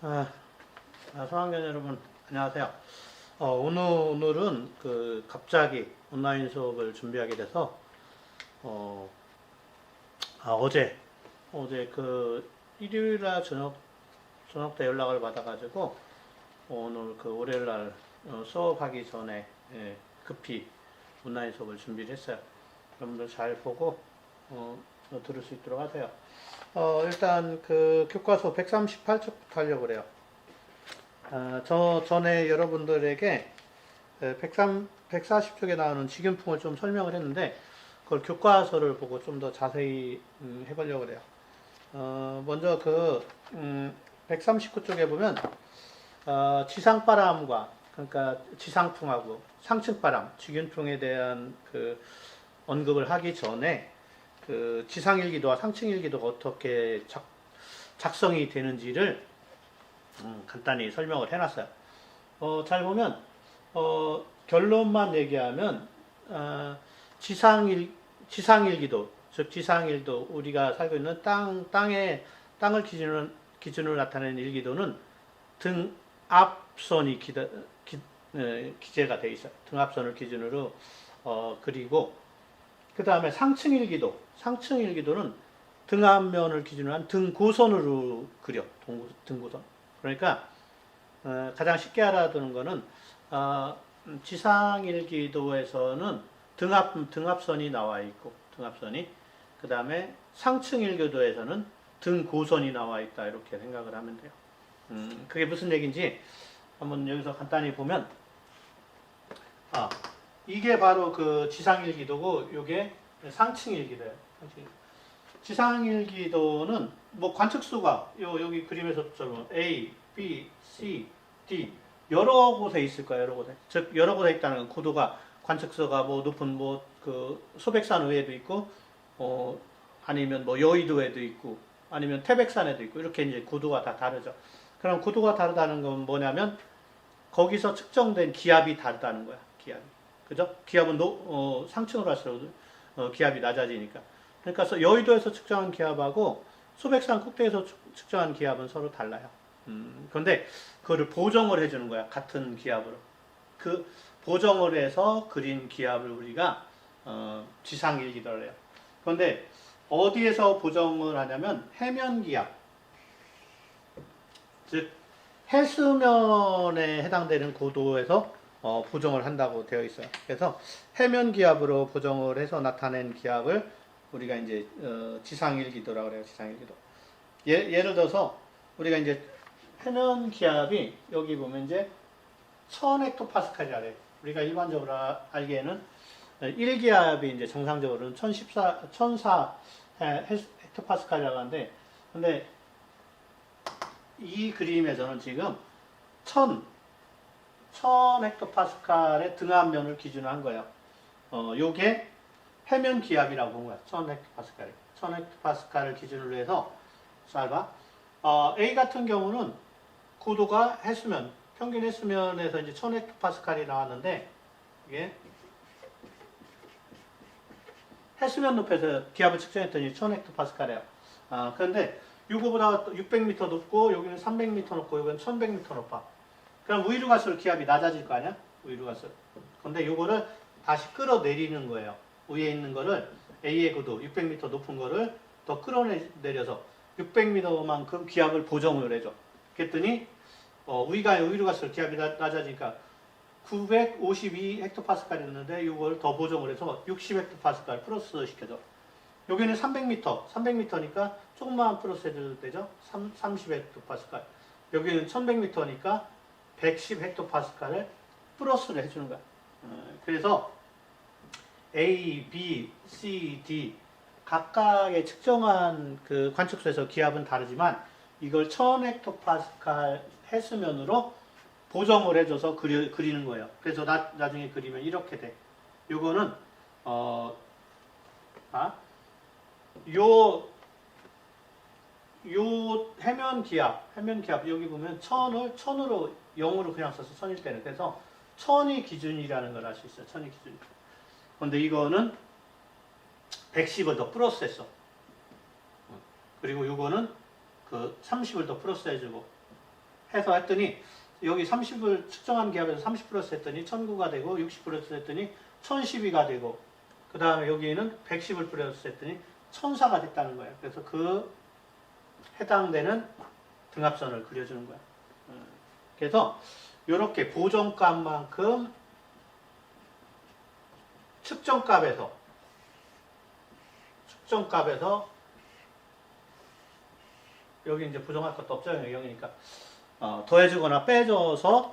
아, 성학년 여러분, 안녕하세요. 오늘은 갑자기 온라인 수업을 준비하게 돼서, 어, 어제 일요일날 저녁 때 연락을 받아가지고, 오늘 월요일날 수업하기 전에 급히 온라인 수업을 준비를 했어요. 여러분들 잘 보고, 들을 수 있도록 하세요. 일단 교과서 138쪽부터 하려고 그래요. 전에 여러분들에게 140쪽에 나오는 직윤풍을 좀 설명을 했는데, 그걸 교과서를 보고 좀 더 자세히 해보려고 그래요. 먼저 139쪽에 보면, 지상바람과, 그러니까 지상풍하고 상층바람, 직윤풍에 대한 언급을 하기 전에, 지상일기도와 상층일기도가 어떻게 작성이 되는지를 간단히 설명을 해놨어요. 잘 보면 결론만 얘기하면 지상일기도, 즉 지상일도, 우리가 살고 있는 땅을 기준으로 나타내는 일기도는 등압선이 기재가 돼 있어요. 등압선을 기준으로 그리고 그 다음에 상층일기도는 등압면을 기준으로 한 등고선으로 그려. 등고선. 그러니까 가장 쉽게 알아두는 거는 지상일기도에서는 등압선이 나와 있고, 등압선이, 그 다음에 상층일기도에서는 등고선이 나와 있다, 이렇게 생각을 하면 돼요. 그게 무슨 얘기인지 한번 여기서 간단히 보면, 이게 바로 지상일기도고, 이게 상층일기도예요. 지상일기도는 뭐 관측수가 여기 그림에서처럼 A, B, C, D 여러 곳에 있을 거예요. 여러 곳에. 즉 여러 곳에 있다는 건 고도가, 관측수가 뭐 높은 소백산 위에도 있고, 아니면 뭐 여의도에도 있고, 아니면 태백산에도 있고, 이렇게 이제 고도가 다 다르죠. 그럼 고도가 다르다는 건 뭐냐면 거기서 측정된 기압이 다르다는 거야. 기압이. 그죠? 기압은 상층으로 할수록 기압이 낮아지니까. 그러니까 여의도에서 측정한 기압하고 소백산 꼭대기에서 측정한 기압은 서로 달라요. 그런데 그거를 보정을 해주는 거야. 같은 기압으로. 그 보정을 해서 그린 기압을 우리가 지상일기도를 해요. 그런데 어디에서 보정을 하냐면 해면 기압, 즉 해수면에 해당되는 고도에서 보정을 한다고 되어 있어요. 그래서 해면 기압으로 보정을 해서 나타낸 기압을 우리가 이제 지상일기도라고 그래요. 지상일기도. 예를 들어서 우리가 이제 해면 기압이 여기 보면 이제 1000헥토파스칼이래요. 우리가 일반적으로 알기에는 1기압이 이제 정상적으로는 1004 헥토파스칼이라고 하는데, 근데 이 그림에서는 지금 1000헥토파스칼의 등압면을 기준으로 한 거예요. 요게 해면 기압이라고 본 거야. 1000헥토파스칼. 1000헥토파스칼을 기준으로 해서, 잘 봐. A 같은 경우는 고도가 해수면, 평균 해수면에서 이제 1000헥토파스칼이 나왔는데, 이게 해수면 높이에서 기압을 측정했더니 1000헥토파스칼이에요. 그런데 이거보다 600m 높고, 여기는 300m 높고, 여기는 1100m 높아. 그럼 위로 갈수록 기압이 낮아질 거 아니야? 위로 갈수록. 근데 이거를 다시 끌어내리는 거예요. 위에 있는 거를, A의 고도 600m 높은 거를 더 끌어내려서 600m만큼 기압을 보정을 해줘. 그랬더니 위로 갈수록 기압이 낮아지니까 952 헥토파스칼이었는데 이걸 더 보정을 해서 60 헥토파스칼 플러스 시켜줘. 여기는 300m니까 조금만 플러스 해줘도 되죠. 30 헥토파스칼. 여기는 1100m니까 110 헥토파스칼을 플러스를 해주는 거야. 그래서 A, B, C, D 각각의 측정한 관측소에서 기압은 다르지만 이걸 1000헥토파스칼 해수면으로 보정을 해줘서 그리는 거예요. 그래서 나중에 그리면 이렇게 돼. 요거는 요 해면 기압 여기 보면 1000으로 0으로 그냥 써서 1000일 때는, 그래서 1000이 기준이라는 걸 알 수 있어요. 1000이 기준. 근데 이거는 110을 더 플러스 했어. 그리고 요거는 30을 더 플러스 해주고, 해서 했더니 여기 30을 측정한 기압에서 30 플러스 했더니 1009가 되고 60 플러스 했더니 1012가 되고 그 다음에 여기에는 110을 플러스 했더니 1004가 됐다는 거예요. 그래서 그 해당되는 등압선을 그려주는 거야. 그래서 이렇게 보정값만큼 측정값에서 여기 이제 부정할 것도 없죠. 0이니까 더해주거나 빼줘서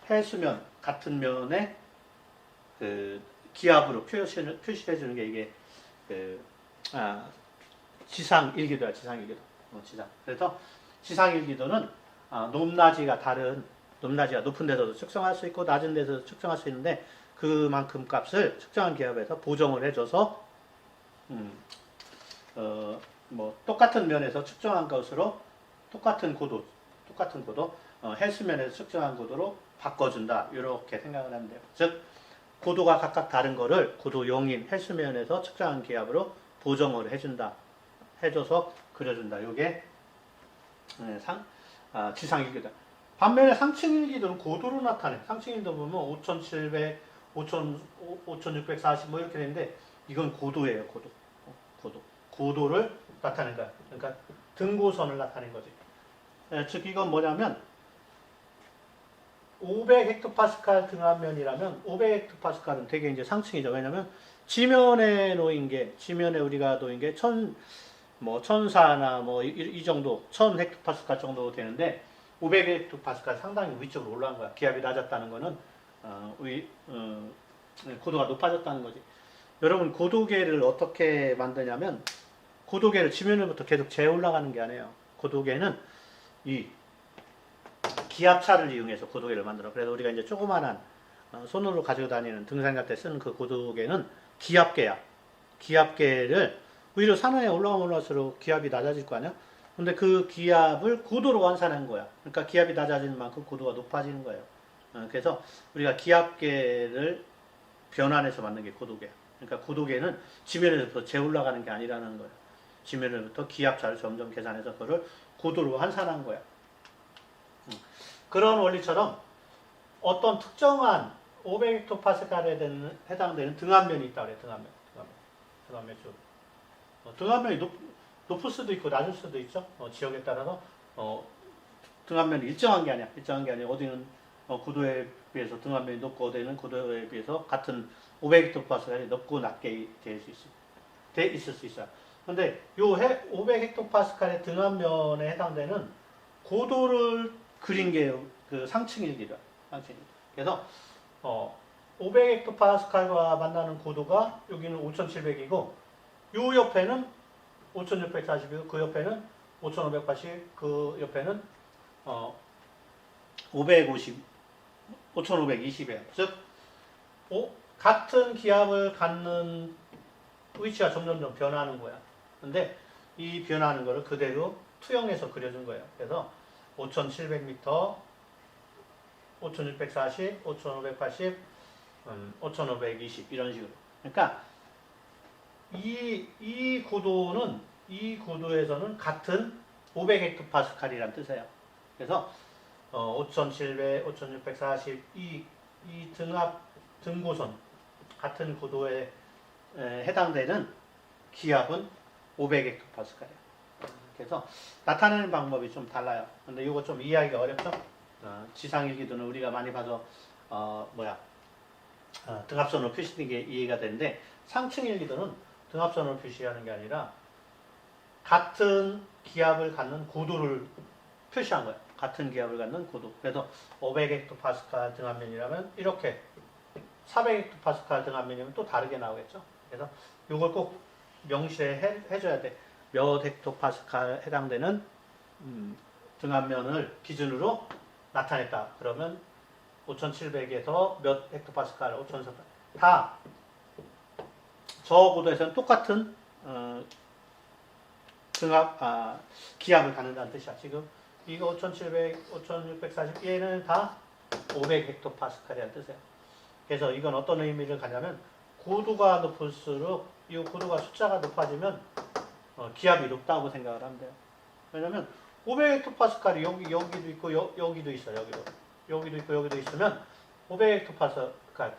해수면 같은 면에 그 기압으로 표시해주는 게 이게 지상일기도야. 지상일기도. 지상. 그래서 지상일기도는 높낮이가 다른 높낮이가 높은 데서도 측정할 수 있고 낮은 데서도 측정할 수 있는데 그만큼 값을 측정한 기압에서 보정을 해줘서 뭐 똑같은 면에서 측정한 것으로 똑같은 고도 해수면에서 측정한 고도로 바꿔준다. 이렇게 생각을 하면 돼요. 즉 고도가 각각 다른 거를 고도 0인 해수면에서 측정한 기압으로 보정을 해줘서 그려준다. 이게 지상일기다. 반면에 상층일기도는 고도로 나타내. 상층일기도 보면 5700, 5640 뭐 이렇게 되는데 이건 고도예요. 고도를 나타낸 거야. 그러니까 등고선을 나타낸 거지. 즉 이건 뭐냐면 500헥토파스칼 등압면이라면 500헥토파스칼은 되게 이제 상층이죠. 왜냐면 지면에 우리가 놓인 게 1004나 뭐 이 정도 1000헥토파스칼 정도 되는데 500헥토파스칼 상당히 위쪽으로 올라간 거야. 기압이 낮았다는 거는 고도가 높아졌다는 거지. 여러분 고도계를 어떻게 만드냐면 고도계를 지면으로부터 계속 재 올라가는 게 아니에요. 고도계는 이 기압차를 이용해서 고도계를 만들어. 그래서 우리가 이제 조그만한 손으로 가지고 다니는 등산 갈 때 쓰는 그 고도계는 기압계야. 기압계를 오히려 산에 올라갈수록 기압이 낮아질 거 아니야? 근데 그 기압을 고도로 환산한 거야. 그러니까 기압이 낮아지는 만큼 고도가 높아지는 거예요. 그래서 우리가 기압계를 변환해서 만든 게 고도계야. 그러니까 고도계는 지면에서부터 재 올라가는 게 아니라는 거예요. 지면에서부터 기압차를 점점 계산해서 그거를 고도로 환산한 거야. 그런 원리처럼 어떤 특정한 500헥토파스칼에 해당되는 등압면이 있다 그래. 등압면 쪽. 등압면이 높을 수도 있고 낮을 수도 있죠. 지역에 따라서 등압면이 일정한 게 아니야. 어디는 고도에 비해서 등압면이 높고 어디는 고도에 비해서 같은 500헥토파스칼이 높고 낮게 돼 있을 수 있어요. 근데 요 500헥토파스칼의 등압면에 해당되는 고도를 그린 게 그 상층일기라. 그래서 500헥토파스칼과 만나는 고도가 여기는 5700이고 요 옆에는 5640이고 그 옆에는 5580, 그 옆에는 550, 5520이에요. 즉 같은 기압을 갖는 위치가 점점점 변하는 거야. 근데 이 변하는 거를 그대로 투영해서 그려준 거예요. 그래서 5700m, 5640, 5580, 5520 이런 식으로. 그러니까 이 고도에서는 같은 500헥토파스칼이란 뜻이에요. 그래서 5700, 5640 이 등고선 같은 고도에 해당되는 기압은 500헥토파스칼이에요. 그래서 나타내는 방법이 좀 달라요. 근데 이거 좀 이해하기가 어렵죠? 지상일기도는 우리가 많이 봐서 등압선으로 표시되는 게 이해가 되는데 상층일기도는 등압선으로 표시하는 게 아니라 같은 기압을 갖는 고도를 표시한 거예요. 같은 기압을 갖는 고도. 그래서 500헥토파스칼 등압면이라면 이렇게 400헥토파스칼 등압면이면 또 다르게 나오겠죠. 그래서 이걸 꼭 명시해 줘야 돼. 몇 헥토파스칼 해당되는 등압면을 기준으로 나타냈다. 그러면 5700에서 몇 헥토파스칼, 5400 다 저 고도에서는 똑같은 기압을 갖는다는 뜻이야. 지금 이거 5700, 5640 얘는 다 500헥토파스칼이라는 뜻이에요. 그래서 이건 어떤 의미를 가냐면 고도가 높을수록 이 고도가 숫자가 높아지면 기압이 높다고 생각을 하면 돼요. 왜냐면 500헥토파스칼이 여기도 있고 여기도 있어. 여기도 있고 여기도 있으면 500헥토파스칼.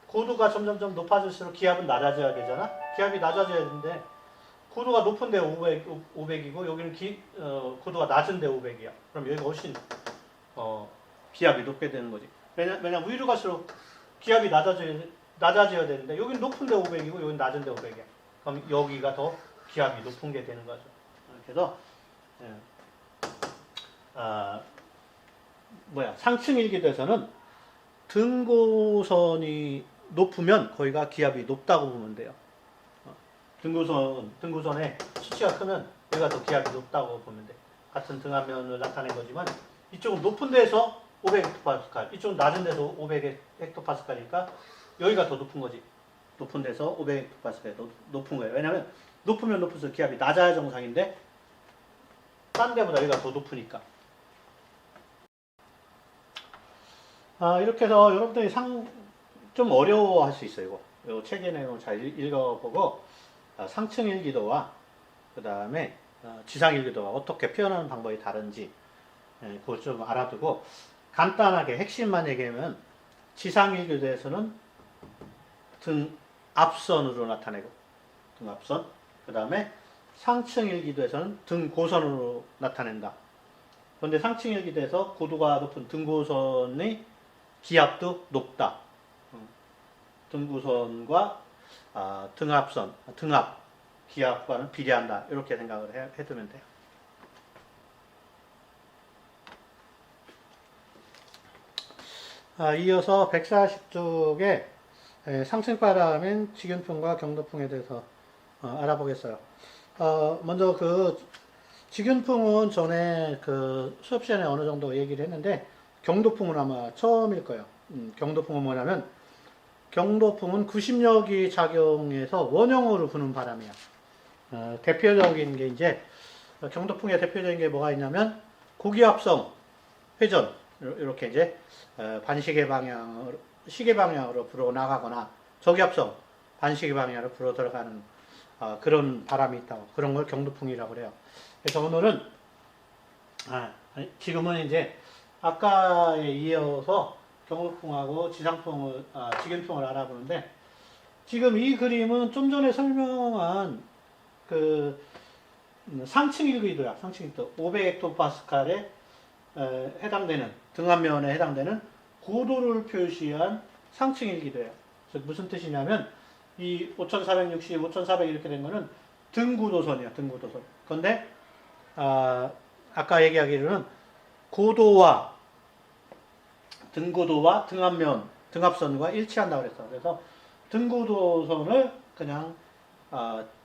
고도가 점점점 높아질수록 기압은 낮아져야 되잖아. 기압이 낮아져야 되는데 고도가 높은데 500이고 여기는 고도가 낮은데 500이야. 그럼 여기가 훨씬 기압이 높게 되는 거지. 왜냐면 위로 갈수록 기압이 낮아져야 되는데 여기는 높은데 500이고 여기는 낮은데 500이야. 그럼 여기가 더 기압이 높은 게 되는 거죠. 그래서 상층 일기도에서는 등고선이 높으면 거기가 기압이 높다고 보면 돼요. 등고선의 수치가 크면 여기가 더 기압이 높다고 보면 돼. 같은 등압면을 나타낸 거지만 이쪽은 높은 데서 500헥토파스칼, 이쪽은 낮은 데서 500헥토파스칼이니까 여기가 더 높은 거지. 높은 데서 500헥토파스칼이 높은 거예요. 왜냐하면 높으면 높을수록 기압이 낮아야 정상인데 딴 데보다 여기가 더 높으니까. 이렇게 해서 여러분들이 좀 어려워할 수 있어요. 이거 책의 내용을 잘 읽어보고 상층 일기도와 그 다음에 지상 일기도와 어떻게 표현하는 방법이 다른지 그걸 좀 알아두고 간단하게 핵심만 얘기하면 지상 일기도에서는 등앞선으로 나타내고 등앞선, 그 다음에 상층 일기도에서는 등고선으로 나타낸다. 그런데 상층 일기도에서 고도가 높은 등고선의 기압도 높다. 등고선과 등압선, 등압, 기압과는 비례한다. 이렇게 생각을 해두면 돼요. 이어서 140쪽에 상층바람인 직윤풍과 경도풍에 대해서 알아보겠어요. 먼저 직윤풍은 전에 수업 시간에 어느 정도 얘기를 했는데 경도풍은 아마 처음일 거예요. 경도풍은 뭐냐면 경도풍은 구심력이 작용해서 원형으로 부는 바람이야. 대표적인 게 이제 경도풍의 대표적인 게 뭐가 있냐면 고기압성 회전 이렇게 이제 시계 방향으로 불어 나가거나 저기압성 반시계 방향으로 불어 들어가는 그런 바람이 있다고, 그런 걸 경도풍이라고 그래요. 그래서 오늘은 지금은 이제 아까에 이어서 경도풍하고 직윤풍을 알아보는데, 지금 이 그림은 좀 전에 설명한 상층 일기도야. 상층 일기도 500헥토파스칼에 해당되는 등압면에 해당되는 고도를 표시한 상층 일기도예요. 그래서 무슨 뜻이냐면 이 5460, 5400 이렇게 된 거는 등고도선이야. 등고도선. 그런데 아까 얘기하기로는 등고도와 등압면, 등압선과 일치한다고 그랬어. 그래서 등고도선을 그냥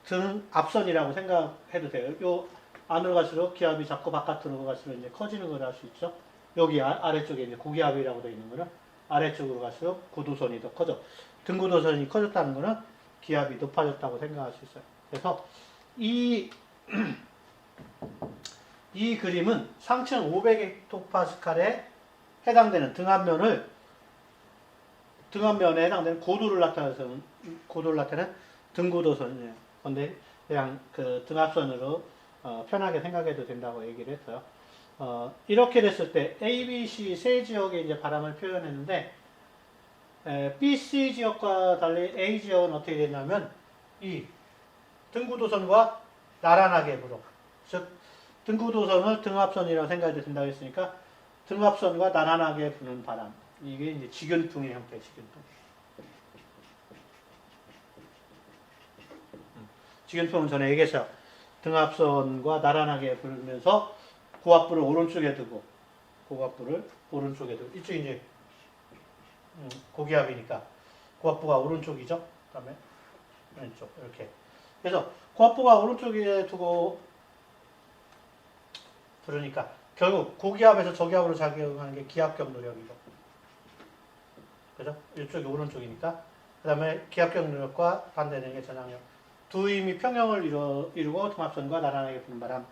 등압선이라고 생각해도 돼요. 요 안으로 갈수록 기압이 자꾸 바깥으로 갈수록 이제 커지는 걸 알 수 있죠. 여기 아래쪽에 이제 고기압이라고 되어 있는 거는 아래쪽으로 갈수록 고도선이 더 커져. 등고도선이 커졌다는 거는 기압이 높아졌다고 생각할 수 있어요. 그래서 이 그림은 상층 500헥토파스칼에 해당되는 등압면에 해당되는 고도를 나타내는 등고도선이에요. 그런데 그냥 등압선으로 편하게 생각해도 된다고 얘기를 했어요. 이렇게 됐을 때 A, B, C 세 지역의 이제 바람을 표현했는데 B, C 지역과 달리 A 지역은 어떻게 되냐면 이 등고도선과 나란하게 불어. 즉 등고도선을 등압선이라고 생각해도 된다고 했으니까 등압선과 나란하게 부는 바람. 이게 이제 직윤풍의 형태, 직윤풍. 직윤풍은 전에 얘기했어요. 등압선과 나란하게 불면서 고압부를 오른쪽에 두고, 고압부를 오른쪽에 두고, 이쪽이 이제 고기압이니까 고압부가 오른쪽이죠. 그 다음에 왼쪽 이렇게. 그래서 고압부가 오른쪽에 두고 부르니까 결국 고기압에서 저기압으로 작용하는 게 기압격 노력이죠. 그죠? 이쪽이 오른쪽이니까. 그 다음에 기압격 노력과 반대되는 게 전압력. 두 힘이 평형을 이루고 등압선과 나란하게 부는 바람.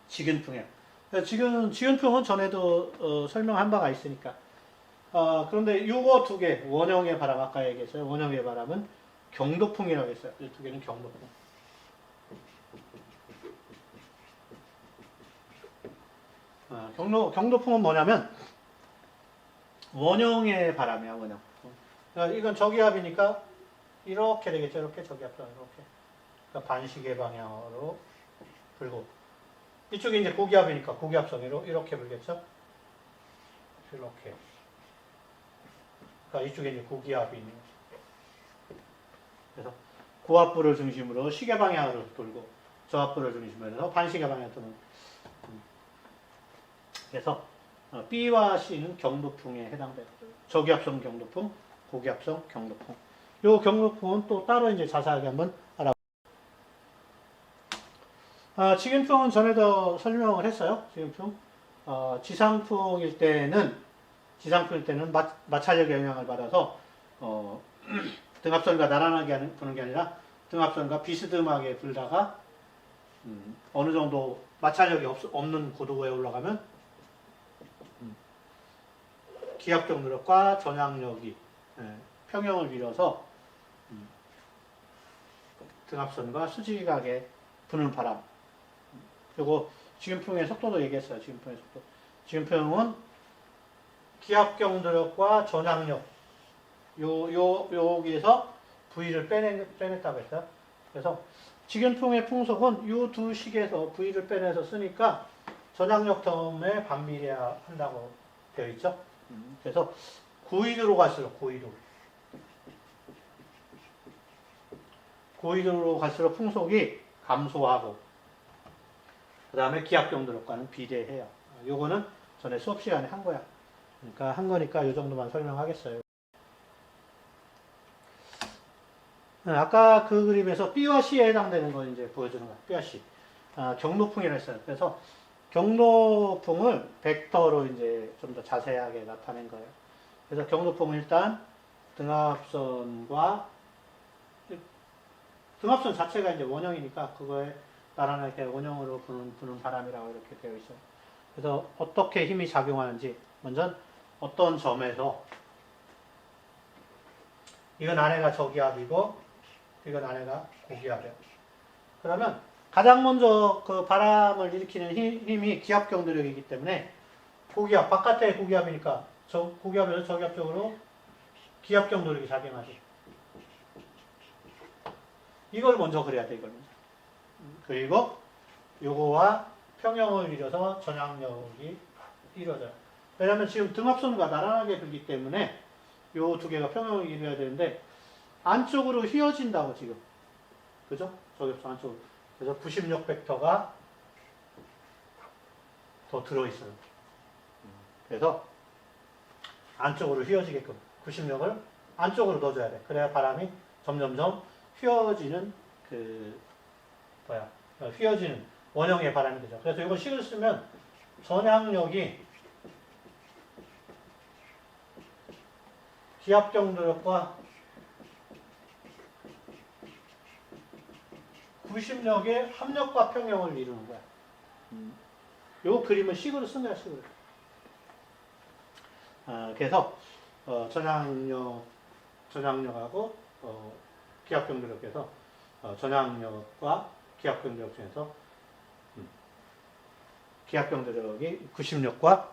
직윤풍이에요. 직윤풍은 전에도 설명한 바가 있으니까. 그런데 요거 두 개, 원형의 바람, 아까 얘기했어요. 원형의 바람은 경도풍이라고 했어요. 이 두 개는 경도풍. 경도풍은 뭐냐면 원형의 바람이야, 원형. 그러니까 이건 저기압이니까 이렇게 되겠죠. 이렇게 저기압선 이렇게. 그러니까 반시계 방향으로 불고 이쪽이 이제 고기압이니까 고기압선으로 이렇게 불겠죠. 이렇게. 그러니까 이쪽에 이제 고기압이 있는 거죠. 그래서 고압부를 중심으로 시계 방향으로 돌고 저압부를 중심으로 해서 반시계 방향으로 도는. 그래서 B와 C는 경도풍에 해당돼요. 저기압성 경도풍, 고기압성 경도풍. 요 경도풍은 또 따로 이제 자세하게 한번 알아볼게요. 직인풍은 전에도 설명을 했어요. 직인풍. 지상풍일 때는 마찰력의 영향을 받아서 등압선과 나란하게 부는 게 아니라 등압선과 비스듬하게 불다가 어느 정도 마찰력이 없는 고도에 올라가면 기압적 누력과 전향력이 평형을 이뤄서 등압선과 수직하게 부는 바람. 그리고 직인풍의 속도도 얘기했어요. 직인풍의 속도. 직인풍은 기압경 누력과 전향력 여기에서 V를 빼냈다고 했어요. 그래서 직인풍의 풍속은 이 두 식에서 V를 빼내서 쓰니까 전향력 텀에 반비례해야 한다고 되어 있죠. 그래서 고위도로 갈수록 고위도로 갈수록 풍속이 감소하고 그 다음에 기압경 누력과는 비례해요. 요거는 전에 수업 시간에 한 거야. 그러니까 한 거니까 이 정도만 설명하겠어요. 아까 그 그림에서 B와 C에 해당되는 거 이제 보여주는 거야. B와 C. 경도풍이라 했어요. 그래서 경도풍을 벡터로 이제 좀 더 자세하게 나타낸 거예요. 그래서 경도풍은 일단 등압선 자체가 이제 원형이니까 그거에 나란하게 원형으로 부는 바람이라고 이렇게 되어 있어요. 그래서 어떻게 힘이 작용하는지 먼저 어떤 점에서 이건 안에가 저기압이고 이건 안에가 고기압이에요. 그러면 가장 먼저 그 바람을 일으키는 힘이 기압경 누력이기 때문에 고기압, 바깥에 고기압이니까 고기압에서 저기압 쪽으로 기압경 누력이 작용하죠. 이걸 먼저 그려야 돼, 이걸 먼저. 그리고 요거와 평형을 이뤄서 전향력이 이루어져요. 왜냐면 지금 등압선과 나란하게 불기 때문에 요 두 개가 평형을 이루어야 되는데 안쪽으로 휘어진다고 지금. 그죠? 저기압선 안쪽으로. 그래서 부심력 벡터가 더 들어있어요. 그래서 안쪽으로 휘어지게끔 부심력을 안쪽으로 넣어줘야 돼. 그래야 바람이 점점점 휘어지는 휘어지는 원형의 바람이 되죠. 그래서 이거 식을 쓰면 전향력이 기압경 누력과 부심력의 합력과 평형을 이루는 거야. 요 그림을 식으로 쓴 거야, 식으로. 그래서 전향력하고 기압경 누력에서 전향력과 기압경 누력 중에서 기압경 누력이 구심력과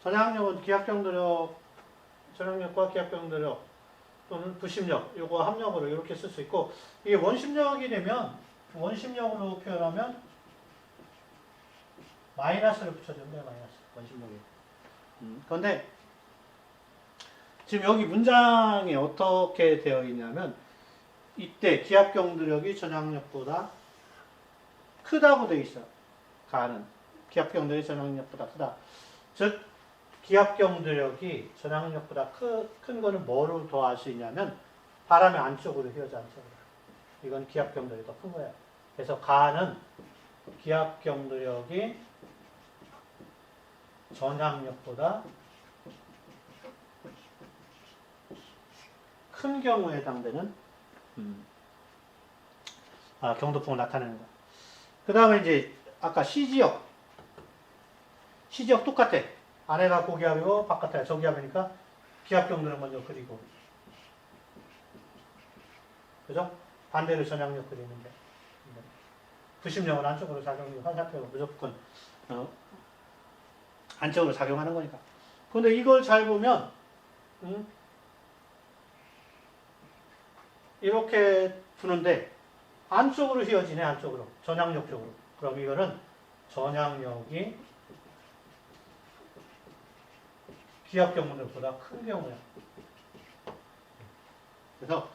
전향력은 전향력과 기압경 누력 또는 부심력 요거 합력으로 이렇게 쓸 수 있고 이게 원심력이 되면 원심력으로 표현하면 마이너스를 붙여주면 돼요. 마이너스 원심력이. 그런데 지금 여기 문장에 어떻게 되어 있냐면 이때 기압경 누력이 전향력보다 크다고 되어 있어요. 가는 기압경 누력이 전향력보다 크다. 즉 기압경 누력이 전향력보다 큰 거는 뭐로 더 알 수 있냐면 바람의 안쪽으로 휘어져 안쪽으로. 이건 기압경 누력이 더 큰 거예요. 그래서 가는 기압경 누력이 전향력보다 큰 경우에 해당되는 경도풍을 나타내는 거야. 그 다음에 이제 아까 C지역 똑같아. 안에가 고기압이고 바깥에 저기압이니까 기압경 누력 먼저 그리고 그죠? 반대로 전향력 그리는데 부심력은 안쪽으로 작용이 환사표가 무조건 안쪽으로 작용하는 거니까. 근데 이걸 잘 보면 이렇게 부는데 안쪽으로 휘어지네. 안쪽으로. 전향력 쪽으로. 그럼 이거는 전향력이 기압 경우보다 큰 경우야. 그래서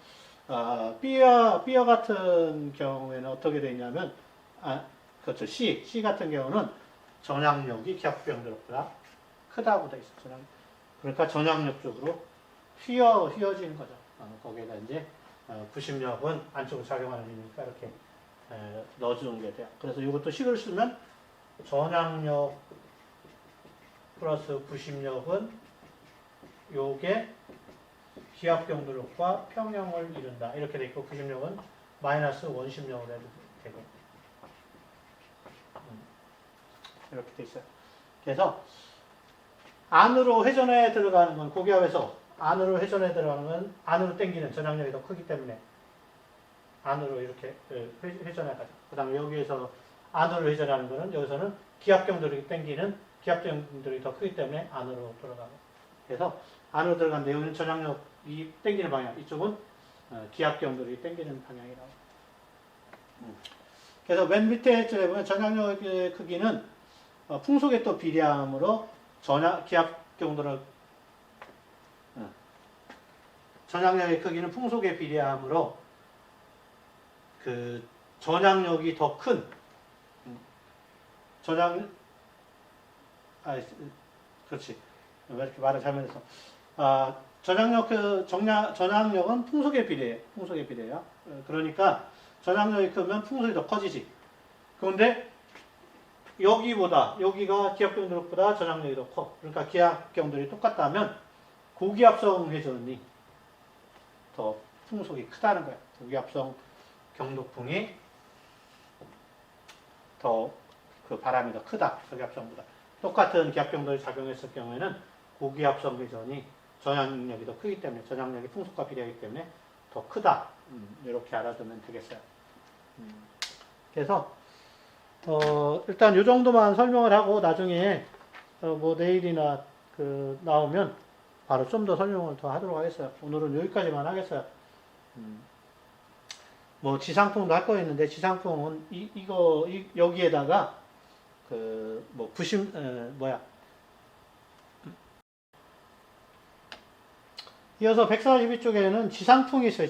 B와 같은 경우에는 어떻게 되어 있냐면 그렇죠. C 같은 경우는 전향력이 기압 경우보다 크다고 되어 있어. 그러니까 전향력 쪽으로 휘어지는 거죠. 거기에다 이제 부심력은 안쪽으로 작용하는 힘이니까 이렇게 넣어주는 게 돼요. 그래서 이것도 식을 쓰면 전향력 플러스 부심력은 요게 기압 경도력과 평형을 이룬다. 이렇게 돼 있고 부심력은 마이너스 원심력으로 해도 되고 이렇게 돼 있어요. 그래서 안으로 회전에 들어가는 건 고기압에서 안으로 회전에 들어가는 건 안으로 당기는 전향력이 더 크기 때문에 안으로 이렇게 회전해 가죠. 그 다음에 여기에서 안으로 회전하는 거는 여기서는 기압 경도력이 당기는 기압 경도력이 더 크기 때문에 안으로 들어가고 그래서 안으로 들어가는데 여기는 전향력이 당기는 방향 이쪽은 기압 경도력이 당기는 방향이라고. 그래서 맨 밑에 쪽에 보면 전향력의 크기는 풍속에 또 비례함으로 기압 경도력 전향력의 크기는 풍속에 비례함으로 그 전향력이 더 큰 그렇지. 왜 이렇게 말을 잘못해서 전향력은 풍속에 비례해. 풍속에 비례해요. 그러니까 전향력이 크면 풍속이 더 커지지. 그런데 여기가 기압 경도력보다 전향력이 더 커. 그러니까 기압 경도력이 똑같다면 고기압성 회전이 더 풍속이 크다는 거야. 고기압성 경도풍이 더 그 바람이 더 크다. 저기압성보다. 똑같은 기압 경도에 작용했을 경우에는 고기압성 회전이 전향력이 더 크기 때문에 전향력이 풍속과 비례하기 때문에 더 크다. 이렇게 알아두면 되겠어요. 그래서 일단 이 정도만 설명을 하고 나중에 뭐 내일이나 나오면 바로 좀 더 설명을 더 하도록 하겠어요. 오늘은 여기까지만 하겠어요. 뭐 지상풍도 할 거 있는데 지상풍은 여기에다가 뭐 이어서 142쪽에는 지상풍이 있어요.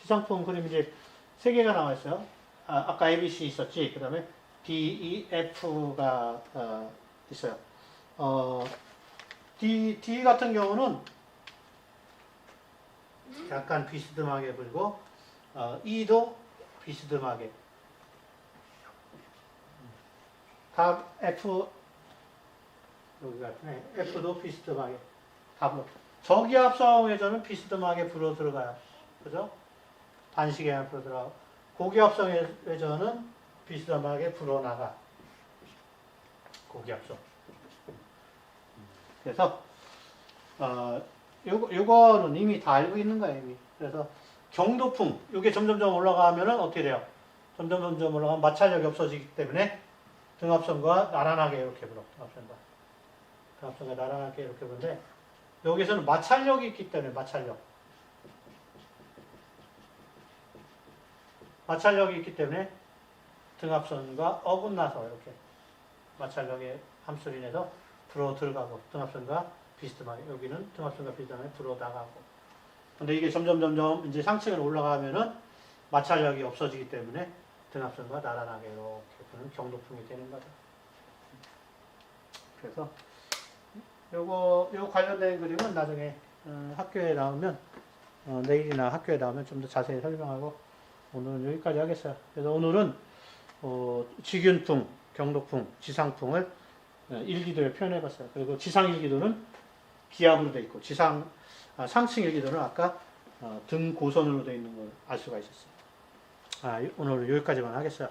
지상풍 그림 이제 3개가 나와 있어요. 아까 ABC 있었지. 그 다음에 D, E, F가 있어요. D 같은 경우는 약간 비스듬하게 그리고 E도 비스듬하게 다 F 여기 같네. F도 비스듬하게 다 저기압성 회전은 비스듬하게 불어 들어가요. 그죠? 반시계가 불어 들어가고 고기압성 회전은 비스듬하게 불어 나가. 고기압성. 그래서 요거는 이미 다 알고 있는 거예요, 이미. 그래서 경도풍, 이게 점점점 올라가면은 어떻게 돼요? 점점 올라가면 마찰력이 없어지기 때문에 등압선과 나란하게 이렇게 불어. 등압선과 나란하게 이렇게 부는데 여기서는 마찰력이 있기 때문에 마찰력이 있기 때문에 등압선과 어긋나서 이렇게 마찰력의 함수로 인해서 불어 들어가고 등압선과 비스듬하게 여기는 등압선과 비스듬하게 불어 나가고 근데 이게 점점 이제 상층을 올라가면은 마찰력이 없어지기 때문에 등압선과 나란하게 이렇게 부는 경도풍이 되는 거죠. 그래서 요 관련된 그림은 나중에 학교에 나오면 내일이나 학교에 나오면 좀 더 자세히 설명하고 오늘은 여기까지 하겠어요. 그래서 오늘은 직윤풍, 경도풍, 지상풍을 일기도에 표현해봤어요. 그리고 지상 일기도는 기압으로 되어 있고 상층 일기도는 아까 등 고선으로 되어 있는 걸 알 수가 있었어요. 오늘 여기까지만 하겠어요.